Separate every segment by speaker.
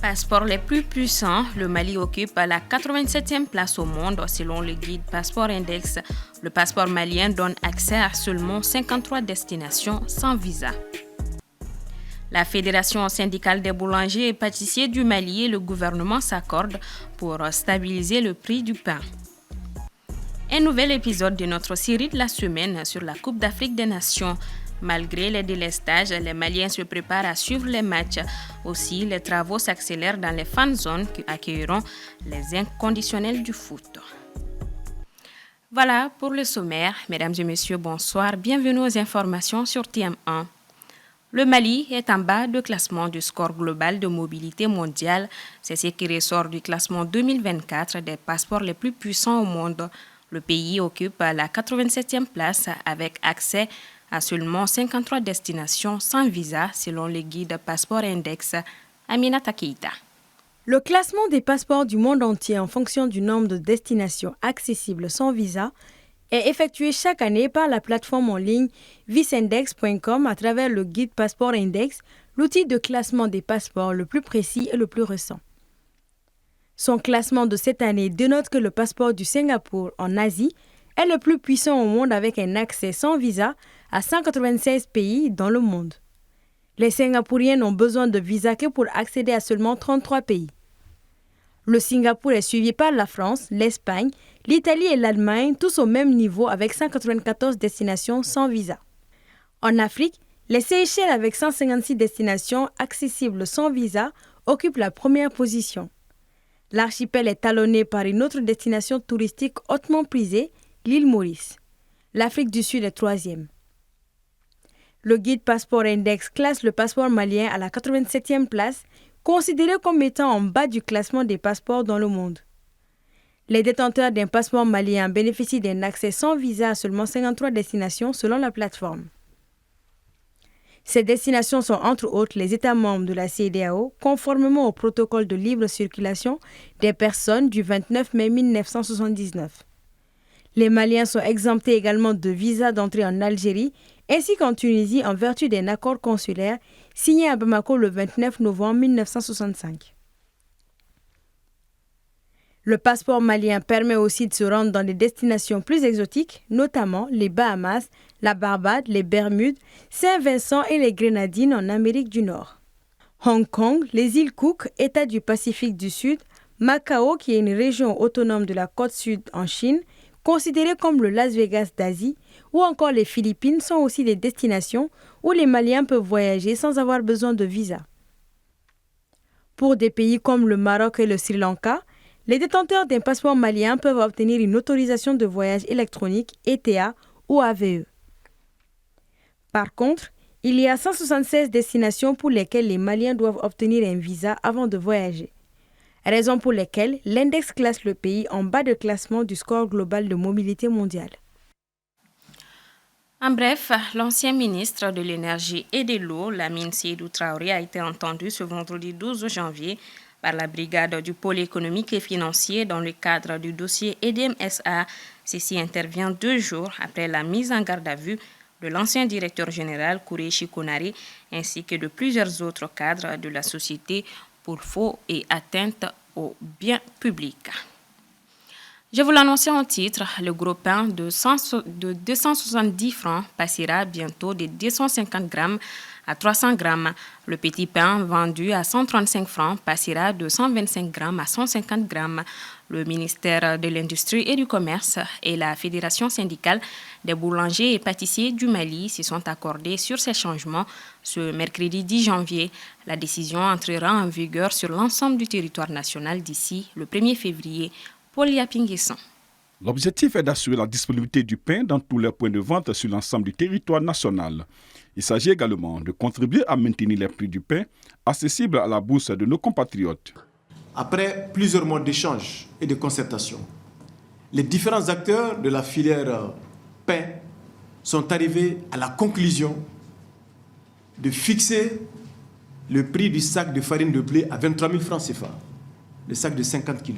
Speaker 1: Passeport les plus puissants, le Mali occupe la 87e place au monde selon le guide Passeport Index. Le passeport malien donne accès à seulement 53 destinations sans visa. La Fédération syndicale des boulangers et pâtissiers du Mali et le gouvernement s'accordent pour stabiliser le prix du pain. Un nouvel épisode de notre série de la semaine sur la Coupe d'Afrique des Nations. Malgré les délestages, les Maliens se préparent à suivre les matchs. Aussi, les travaux s'accélèrent dans les fan zones qui accueilleront les inconditionnels du foot. Voilà pour le sommaire. Mesdames et messieurs, bonsoir. Bienvenue aux informations sur TM1. Le Mali est en bas de classement du score global de mobilité mondiale. C'est ce qui ressort du classement 2024 des passeports les plus puissants au monde. Le pays occupe la 87e place avec accès à seulement 53 destinations sans visa selon le guide Passeport Index. Aminata Keita.
Speaker 2: Le classement des passeports du monde entier en fonction du nombre de destinations accessibles sans visa est effectué chaque année par la plateforme en ligne visindex.com à travers le guide Passeport Index, l'outil de classement des passeports le plus précis et le plus récent. Son classement de cette année dénote que le passeport du Singapour en Asie est le plus puissant au monde avec un accès sans visa à 196 pays dans le monde. Les Singapouriens n'ont besoin de visa que pour accéder à seulement 33 pays. Le Singapour est suivi par la France, l'Espagne, l'Italie et l'Allemagne, tous au même niveau avec 194 destinations sans visa. En Afrique, les Seychelles avec 156 destinations accessibles sans visa occupent la première position. L'archipel est talonné par une autre destination touristique hautement prisée, l'île Maurice. L'Afrique du Sud est troisième. Le guide Passeport Index classe le passeport malien à la 87e place, considéré comme étant en bas du classement des passeports dans le monde. Les détenteurs d'un passeport malien bénéficient d'un accès sans visa à seulement 53 destinations selon la plateforme. Ces destinations sont entre autres les États membres de la CEDEAO, conformément au protocole de libre circulation des personnes du 29 mai 1979. Les Maliens sont exemptés également de visa d'entrée en Algérie ainsi qu'en Tunisie en vertu d'un accord consulaire signé à Bamako le 29 novembre 1965. Le passeport malien permet aussi de se rendre dans des destinations plus exotiques, notamment les Bahamas, la Barbade, les Bermudes, Saint-Vincent et les Grenadines en Amérique du Nord. Hong Kong, les îles Cook, État du Pacifique du Sud, Macao, qui est une région autonome de la côte sud en Chine, considérée comme le Las Vegas d'Asie, ou encore les Philippines sont aussi des destinations où les Maliens peuvent voyager sans avoir besoin de visa. Pour des pays comme le Maroc et le Sri Lanka, les détenteurs d'un passeport malien peuvent obtenir une autorisation de voyage électronique ETA ou AVE. Par contre, il y a 176 destinations pour lesquelles les Maliens doivent obtenir un visa avant de voyager. Raison pour laquelle l'index classe le pays en bas de classement du score global de mobilité mondiale.
Speaker 1: En bref, l'ancien ministre de l'Énergie et de l'Eau, Lamine Seydou Traoré, a été entendu ce vendredi 12 janvier par la brigade du pôle économique et financier dans le cadre du dossier EDM-SA. Ceci intervient 2 jours après la mise en garde à vue de l'ancien directeur général Kourechi Konaré ainsi que de plusieurs autres cadres de la société pour faux et atteinte aux biens publics. Je vous l'annonçais en titre, le gros pain de 270 francs passera bientôt de 250 grammes à 300 grammes. Le petit pain vendu à 135 francs passera de 125 grammes à 150 grammes. Le ministère de l'Industrie et du Commerce et la Fédération syndicale des boulangers et pâtissiers du Mali se sont accordés sur ces changements ce mercredi 10 janvier. La décision entrera en vigueur sur l'ensemble du territoire national d'ici le 1er février. Paul Yapinguesson.
Speaker 3: L'objectif est d'assurer la disponibilité du pain dans tous les points de vente sur l'ensemble du territoire national. Il s'agit également de contribuer à maintenir les prix du pain accessibles à la bourse de nos compatriotes.
Speaker 4: Après plusieurs mois d'échanges et de concertation, les différents acteurs de la filière pain sont arrivés à la conclusion de fixer le prix du sac de farine de blé à 23 000 francs CFA, le sac de 50 kg.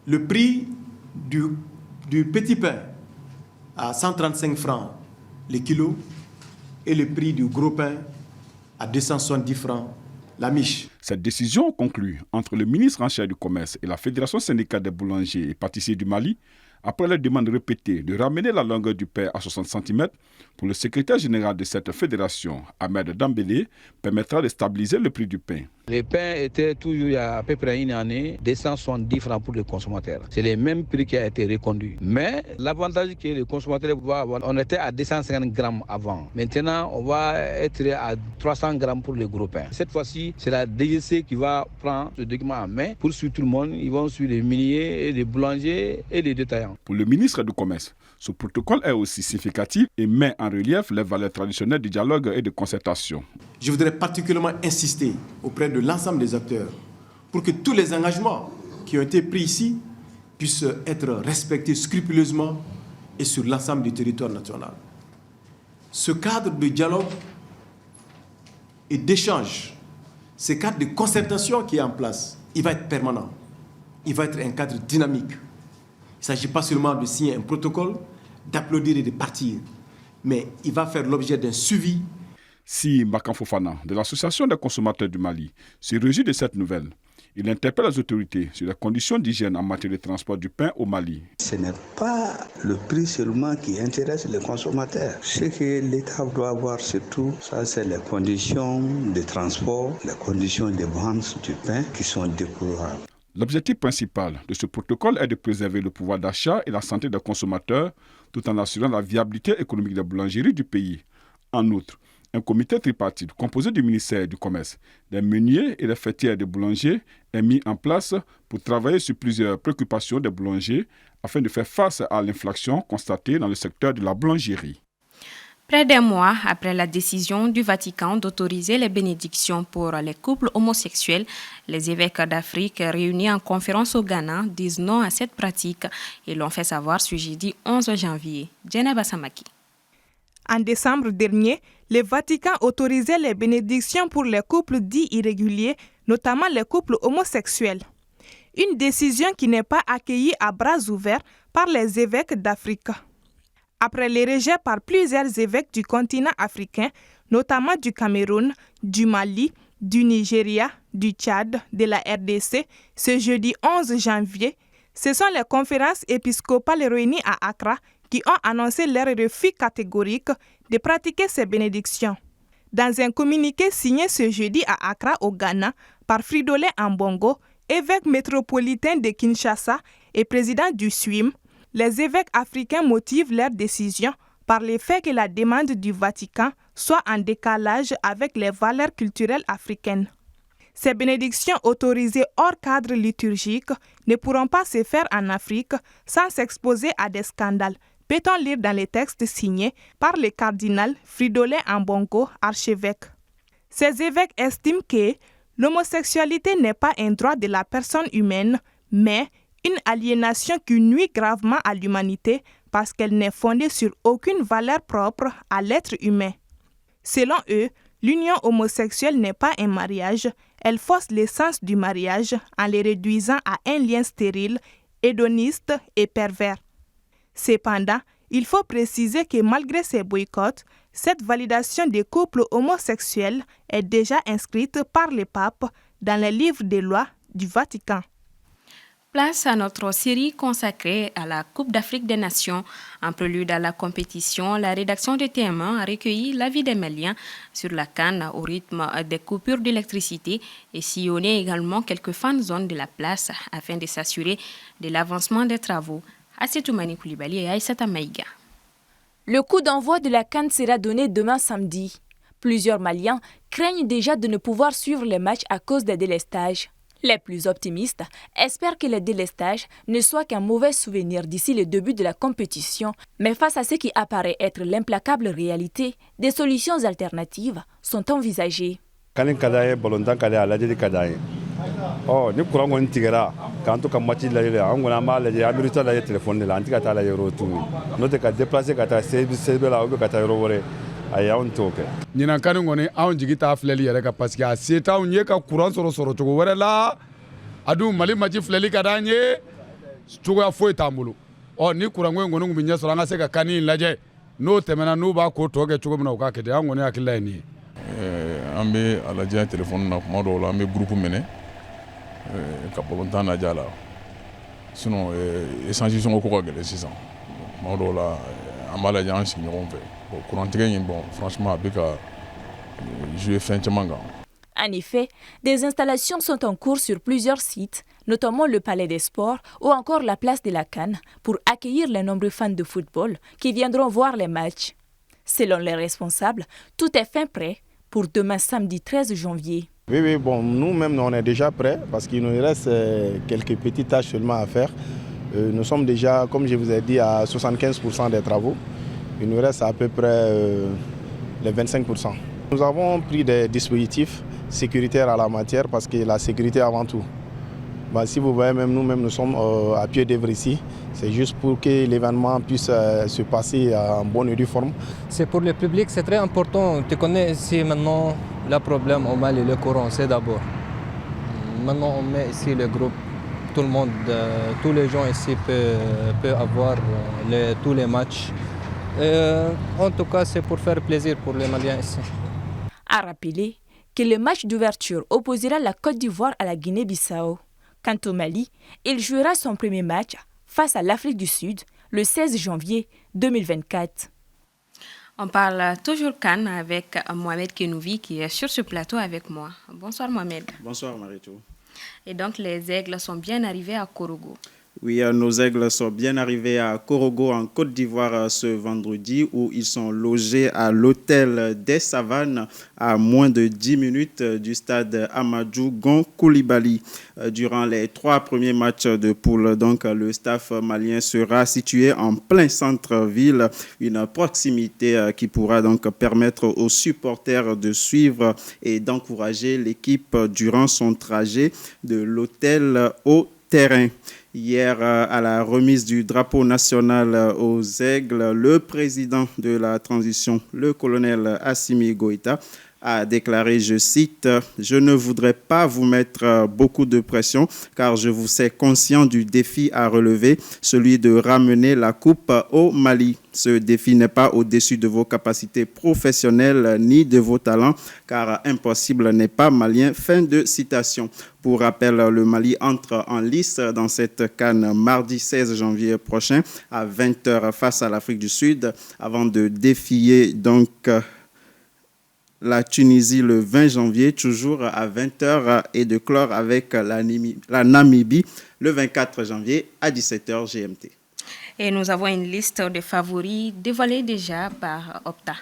Speaker 4: Le prix du petit pain à 135 francs le kilo et le prix du gros pain à 270 francs la miche.
Speaker 3: Cette décision conclue entre le ministre en charge du commerce et la Fédération syndicale des boulangers et pâtissiers du Mali, après la demande répétée de ramener la longueur du pain à 60 cm, pour le secrétaire général de cette fédération, Ahmed Dambélé, permettra de stabiliser le prix du pain.
Speaker 5: Le pain était toujours il y a à peu près une année 270 francs pour les consommateurs. C'est le même prix qui a été reconduit. Mais l'avantage que les consommateurs vont avoir, on était à 250 grammes avant. Maintenant, on va être à 300 grammes pour le gros pain. Cette fois-ci, c'est la DGC qui va prendre ce document en main pour suivre tout le monde. Ils vont suivre les miniers, et les boulangers et les détaillants.
Speaker 3: Pour le ministre du Commerce, ce protocole est aussi significatif et met en relief les valeurs traditionnelles du dialogue et de concertation.
Speaker 4: Je voudrais particulièrement insister auprès de l'ensemble des acteurs pour que tous les engagements qui ont été pris ici puissent être respectés scrupuleusement et sur l'ensemble du territoire national. Ce cadre de dialogue et d'échange, ce cadre de concertation qui est en place, il va être permanent. Il va être un cadre dynamique. Il ne s'agit pas seulement de signer un protocole, d'applaudir et de partir, mais il va faire l'objet d'un suivi.
Speaker 3: Si Makan Fofana, de l'Association des consommateurs du Mali, se réjouit de cette nouvelle, il interpelle les autorités sur les conditions d'hygiène en matière de transport du pain au Mali.
Speaker 6: Ce n'est pas le prix seulement qui intéresse les consommateurs. Ce que l'État doit avoir surtout, ça c'est les conditions de transport, les conditions de vente du pain qui sont déplorables.
Speaker 3: L'objectif principal de ce protocole est de préserver le pouvoir d'achat et la santé des consommateurs tout en assurant la viabilité économique des boulangeries du pays. En outre, un comité tripartite composé du ministère du Commerce, des meuniers et des fêtières des boulangers est mis en place pour travailler sur plusieurs préoccupations des boulangers afin de faire face à l'inflation constatée dans le secteur de la boulangerie.
Speaker 1: Près d'un mois après la décision du Vatican d'autoriser les bénédictions pour les couples homosexuels, les évêques d'Afrique réunis en conférence au Ghana disent non à cette pratique et l'ont fait savoir ce jeudi 11 janvier. Djeneba Samaki.
Speaker 7: En décembre dernier, le Vatican autorisait les bénédictions pour les couples dits irréguliers, notamment les couples homosexuels. Une décision qui n'est pas accueillie à bras ouverts par les évêques d'Afrique. Après les rejets par plusieurs évêques du continent africain, notamment du Cameroun, du Mali, du Nigeria, du Tchad, de la RDC, ce jeudi 11 janvier, ce sont les conférences épiscopales réunies à Accra qui ont annoncé leur refus catégorique de pratiquer ces bénédictions. Dans un communiqué signé ce jeudi à Accra, au Ghana, par Fridolin Ambongo, évêque métropolitain de Kinshasa et président du SWIM, les évêques africains motivent leur décision par le fait que la demande du Vatican soit en décalage avec les valeurs culturelles africaines. Ces bénédictions autorisées hors cadre liturgique ne pourront pas se faire en Afrique sans s'exposer à des scandales, peut-on lire dans les textes signés par le cardinal Fridolin Ambongo, archevêque. Ces évêques estiment que l'homosexualité n'est pas un droit de la personne humaine, mais une aliénation qui nuit gravement à l'humanité parce qu'elle n'est fondée sur aucune valeur propre à l'être humain. Selon eux, l'union homosexuelle n'est pas un mariage, elle fausse l'essence du mariage en le réduisant à un lien stérile, hédoniste et pervers. Cependant, il faut préciser que malgré ces boycotts, cette validation des couples homosexuels est déjà inscrite par le pape dans le livre des lois du Vatican.
Speaker 1: Place à notre série consacrée à la Coupe d'Afrique des Nations. En prélude à la compétition, la rédaction de TM1 a recueilli l'avis des Maliens sur la CAN au rythme des coupures d'électricité et sillonné également quelques fan zones de la place afin de s'assurer de l'avancement des travaux. Assetoumani Koulibaly et Aïssata Maïga.
Speaker 8: Le coup d'envoi de la CAN sera donné demain samedi. Plusieurs Maliens craignent déjà de ne pouvoir suivre les matchs à cause des délestages. Les plus optimistes espèrent que le délestage ne soit qu'un mauvais souvenir d'ici le début de la compétition, mais face à ce qui apparaît être l'implacable réalité, des solutions alternatives sont envisagées.
Speaker 9: Ni courant kɔni tigɛra k'an to ka match lajɛ an kɔni an b'a lajɛ an bɛ lajɛ téléphone de la an tɛ ka taa lajɛ yɔrɔ tuguni n'o tɛ ka déplacer ka taa CB la ou bien ka taa yɔrɔ wɛrɛ ayi anw t'o kɛ. ɲinan kani kɔni anw jigi t'a filɛli yɛrɛ kan parce que a se t'anw ye ka courant sɔrɔ cogo wɛrɛ la a dun Mali match filɛli ka d'an ye cogoya foyi t'an bolo ni courant ko in kɔni tun bɛ ɲɛ sɔrɔ an ka se ka kani in lajɛ n'o tɛmɛna n'u b'a ko tɔ kɛ cogo min na u k'a kɛ ten an kɔni hakilila ye nin ye.
Speaker 10: an bɛ a lajɛ téléphone na kuma dɔw la an bɛ groupe minɛ ka balontan lajɛ a la sinon échange sɔngɔ ko ka gɛlɛn sisan kuma dɔw la an b'a lajɛ an sigiɲɔgɔn fɛ bon courant-tigɛ in bon franchement a bɛ ka jouer fɛn caman kan.
Speaker 8: En effet, des installations sont en cours sur plusieurs sites, notamment le Palais des Sports ou encore la place de la CAN, pour accueillir les nombreux fans de football qui viendront voir les matchs. Selon les responsables, tout est fin prêt pour demain samedi 13 janvier.
Speaker 11: Oui, bon, nous-mêmes, on est déjà prêts parce qu'il nous reste quelques petites tâches seulement à faire. Nous sommes déjà, comme je vous ai dit, à 75% des travaux. Il nous reste à peu près les 25%. Nous avons pris des dispositifs sécuritaires à la matière parce que la sécurité avant tout. Si vous voyez, même nous-mêmes, nous sommes à pied d'œuvre ici. C'est juste pour que l'événement puisse se passer en bonne et due forme.
Speaker 12: C'est pour le public, c'est très important. Tu connais ici maintenant le problème au Mali, le courant, c'est d'abord. Maintenant, on met ici le groupe. Tout le monde, tous les gens ici peuvent avoir tous les matchs. En tout cas, c'est pour faire plaisir pour les Maliens ici.
Speaker 8: À rappeler que le match d'ouverture opposera la Côte d'Ivoire à la Guinée-Bissau. Quant au Mali, il jouera son premier match face à l'Afrique du Sud le 16 janvier 2024.
Speaker 1: On parle toujours CAN avec Mohamed Kenouvi qui est sur ce plateau avec moi. Bonsoir Mohamed.
Speaker 13: Bonsoir Marito.
Speaker 1: Et donc les Aigles sont bien arrivés à Korogo.
Speaker 13: Oui, nos Aigles sont bien arrivés à Korogo en Côte d'Ivoire ce vendredi où ils sont logés à l'hôtel des Savanes à moins de 10 minutes du stade Amadou Gon Coulibaly. Durant les 3 premiers matchs de poule, donc, le staff malien sera situé en plein centre-ville, une proximité qui pourra donc permettre aux supporters de suivre et d'encourager l'équipe durant son trajet de l'hôtel au terrain. Hier, à la remise du drapeau national aux Aigles, le président de la transition, le colonel Assimi Goïta, a déclaré, je cite, « Je ne voudrais pas vous mettre beaucoup de pression car je vous sais conscient du défi à relever, celui de ramener la coupe au Mali. Ce défi n'est pas au-dessus de vos capacités professionnelles ni de vos talents car impossible n'est pas malien. » Fin de citation. Pour rappel, le Mali entre en lice dans cette CAN mardi 16 janvier prochain à 20h face à l'Afrique du Sud avant de défier donc la Tunisie le 20 janvier, toujours à 20h, et de clore avec la Namibie le 24 janvier à 17h GMT.
Speaker 1: Et nous avons une liste de favoris dévoilée déjà par Opta.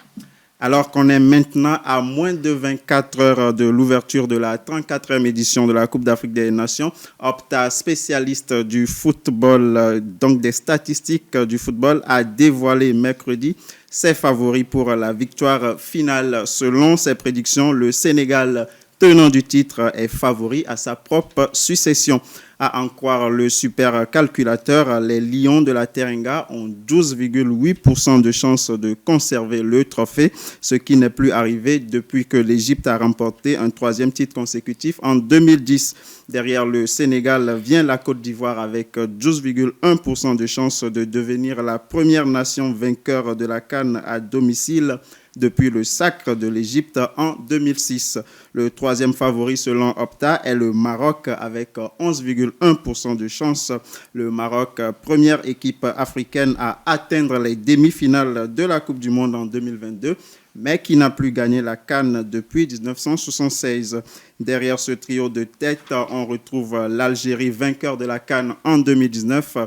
Speaker 13: Alors qu'on est maintenant à moins de 24 heures de l'ouverture de la 34e édition de la Coupe d'Afrique des Nations, Opta, spécialiste du football, donc des statistiques du football, a dévoilé mercredi ses favoris pour la victoire finale. Selon ses prédictions, le Sénégal, tenant du titre, est favori à sa propre succession. À en croire le supercalculateur, les Lions de la Teranga ont 12,8% de chances de conserver le trophée, ce qui n'est plus arrivé depuis que l'Égypte a remporté un 3e titre consécutif en 2010. Derrière le Sénégal vient la Côte d'Ivoire avec 12,1% de chances de devenir la première nation vainqueur de la CAN à domicile depuis le sacre de l'Égypte en 2006. Le 3e favori selon Opta est le Maroc avec 11,1% de chance. Le Maroc, première équipe africaine à atteindre les demi-finales de la Coupe du Monde en 2022, mais qui n'a plus gagné la CAN depuis 1976. Derrière ce trio de tête, on retrouve l'Algérie, vainqueur de la CAN en 2019,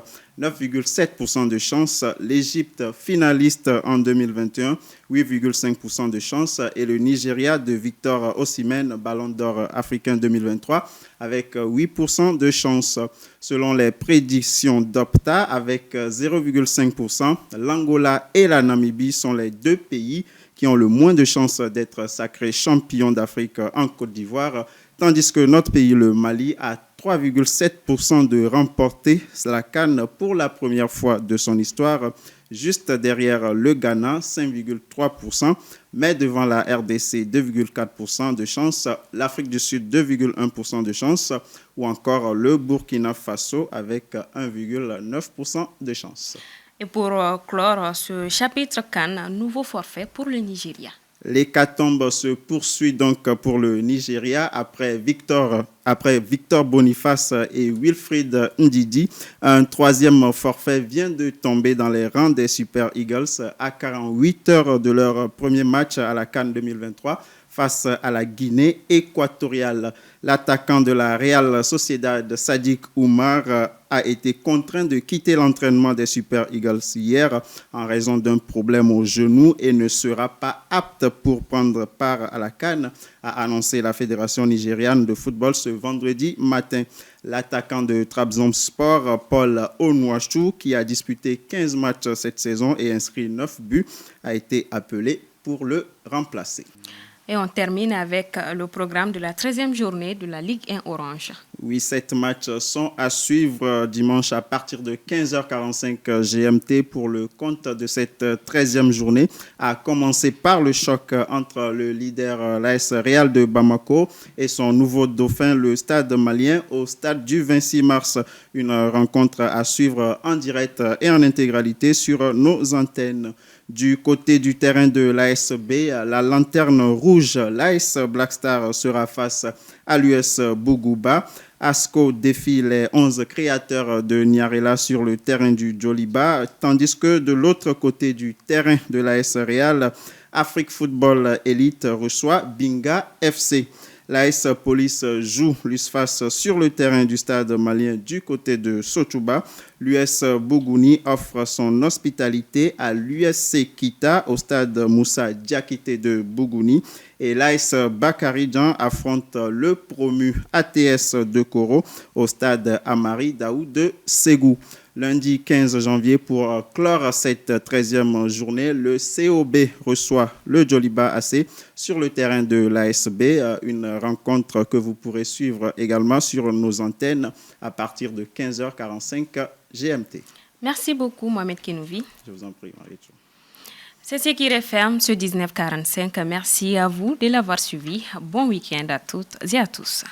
Speaker 13: 9,7% de chance. L'Égypte, finaliste en 2021, 8,5% de chance. Et le Nigeria de Victor Osimhen, Ballon d'Or africain 2023, avec 8% de chance. Selon les prédictions d'Opta, avec 0,5%, l'Angola et la Namibie sont les 2 pays qui ont le moins de chances d'être sacrés champions d'Afrique en Côte d'Ivoire, tandis que notre pays, le Mali, a 3,7% de remporter la CAN pour la première fois de son histoire, juste derrière le Ghana, 5,3%, mais devant la RDC, 2,4% de chance, l'Afrique du Sud, 2,1% de chance, ou encore le Burkina Faso avec 1,9% de chance.
Speaker 1: Et pour clore ce chapitre CAN, nouveau forfait pour le Nigeria.
Speaker 13: L'hécatombe se poursuit donc pour le Nigeria après Victor Boniface et Wilfried Ndidi. Un troisième forfait vient de tomber dans les rangs des Super Eagles à 48 heures de leur premier match à la CAN 2023 face à la Guinée équatoriale. L'attaquant de la Real Sociedad, Sadiq Oumar, a été contraint de quitter l'entraînement des Super Eagles hier en raison d'un problème au genou et ne sera pas apte pour prendre part à la CAN, a annoncé la Fédération nigériane de football ce vendredi matin. L'attaquant de Trabzonspor, Paul Onwuachu, qui a disputé 15 matchs cette saison et inscrit 9 buts, a été appelé pour le remplacer.
Speaker 1: Et on termine avec le programme de la 13e journée de la Ligue 1 Orange.
Speaker 13: Oui, 7 matchs sont à suivre dimanche à partir de 15h45 GMT pour le compte de cette 13e journée, à commencer par le choc entre le leader l'AS Real de Bamako et son nouveau dauphin, le Stade malien, au stade du 26 mars. Une rencontre à suivre en direct et en intégralité sur nos antennes. Du côté du terrain de l'ASB, la lanterne rouge, l'AS Black Star sera face à l'US Bougouba. ASCO défie les 11 créateurs de Niarela sur le terrain du Djoliba, tandis que de l'autre côté du terrain de l'AS Real, Afrique Football Elite reçoit Binga FC. L'AS Police joue l'USFAS sur le terrain du stade malien du côté de Sotuba. L'US Bougouni offre son hospitalité à l'USC Kita au stade Moussa Diakité de Bougouni. Et l'AS Bakarijan affronte le promu ATS de Koro au stade Amari Daou de Ségou. Lundi 15 janvier, pour clore cette 13e journée, le COB reçoit le Djoliba AC sur le terrain de l'ASB. Une rencontre que vous pourrez suivre également sur nos antennes à partir de 15h45 GMT.
Speaker 1: Merci beaucoup, Mohamed Kenouvi.
Speaker 13: Je vous en prie, Marie-Jo.
Speaker 1: C'est ce qui referme ce 1945. Merci à vous de l'avoir suivi. Bon week-end à toutes et à tous.